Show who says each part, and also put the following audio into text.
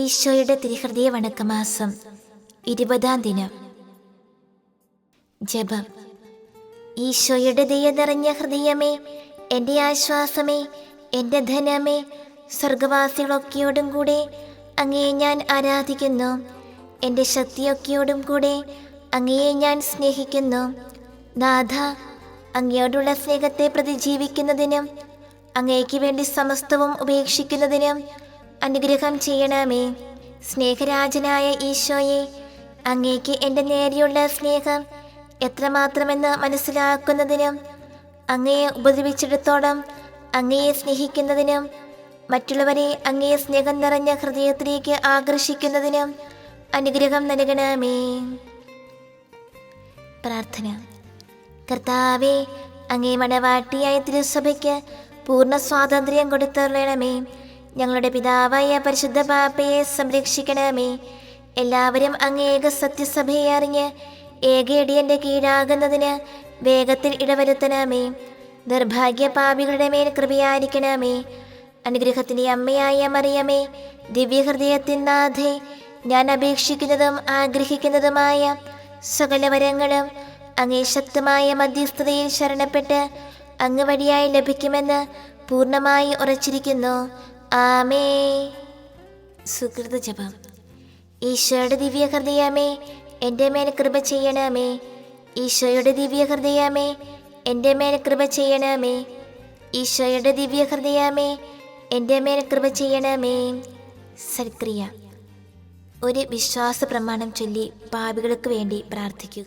Speaker 1: ഈശോയുടെ തിരുഹൃദയ വണക്കമാസം 20-ാം ദിനം. ജപം. ഈശോയുടെ ദയ നിറഞ്ഞ ഹൃദയമേ, എൻ്റെ ആശ്വാസമേ, എൻ്റെ ധനമേ, സ്വർഗവാസികളൊക്കെയോടും കൂടെ അങ്ങയെ ഞാൻ ആരാധിക്കുന്നു. എൻ്റെ ശക്തിയൊക്കെയോടും കൂടെ അങ്ങയെ ഞാൻ സ്നേഹിക്കുന്നു. നാഥ, അങ്ങയോടുള്ള സ്നേഹത്തെ പ്രതി ജീവിക്കുന്നതിനും അങ്ങയ്ക്ക് വേണ്ടി സമസ്തവും ഉപേക്ഷിക്കുന്നതിനും അനുഗ്രഹം ചെയ്യണമേ. സ്നേഹരാജനായ ഈശോയെ, അങ്ങേക്ക് എൻ്റെ നേരെയുള്ള സ്നേഹം എത്രമാത്രമെന്ന് മനസ്സിലാക്കുന്നതിനും അങ്ങയെ ഉപദ്രവിച്ചിടത്തോളം അങ്ങയെ സ്നേഹിക്കുന്നതിനും മറ്റുള്ളവരെ അങ്ങയെ സ്നേഹം നിറഞ്ഞ ഹൃദയത്തിലേക്ക് ആകർഷിക്കുന്നതിനും അനുഗ്രഹം നൽകണമേ. പ്രാർത്ഥന. കർത്താവേ, അങ്ങേ മണവാട്ടിയായ തിരുസഭയ്ക്ക് പൂർണ്ണ സ്വാതന്ത്ര്യം കൊടുത്തരുളണമേ. ഞങ്ങളുടെ പിതാവായ പരിശുദ്ധ പാപ്പയെ സംരക്ഷിക്കണമേ. എല്ലാവരും അങ്ങ് ഏക സത്യസഭയെ അറിഞ്ഞ് ഏകയടിയൻ്റെ കീഴാകുന്നതിന് വേഗത്തിൽ ഇടവരുത്തണമേ. നിർഭാഗ്യ പാപികളുടെ മേൽ കൃപയായിരിക്കണമേ. അനുഗ്രഹത്തിൻ്റെ അമ്മയായ മറിയമേ, ദിവ്യഹൃദയത്തിൻ നാഥേ, ഞാൻ അപേക്ഷിക്കുന്നതും ആഗ്രഹിക്കുന്നതുമായ സകല വരങ്ങളും അങ്ങേ ശക്തമായ മധ്യസ്ഥതയിൽ ശരണപ്പെട്ട് അങ്ങ് വഴിയായി ലഭിക്കുമെന്ന് പൂർണ്ണമായി ഉറച്ചിരിക്കുന്നു. ആമേ. സുകൃത ജപം. ഈശോയുടെ ദിവ്യഹൃദയമേ, എൻ്റെ മേൽ കൃപ ചെയ്യണമേ. ഈശോയുടെ ദിവ്യഹൃദയമേ, എൻ്റെ മേൽ കൃപ ചെയ്യണമേ. ഈശോയുടെ ദിവ്യഹൃദയമേ, എൻ്റെ മേൽ കൃപ ചെയ്യണമേ. സൽക്രിയ. ഒരു വിശ്വാസ പ്രമാണം ചൊല്ലി പാപികൾക്ക് വേണ്ടി പ്രാർത്ഥിക്കുക.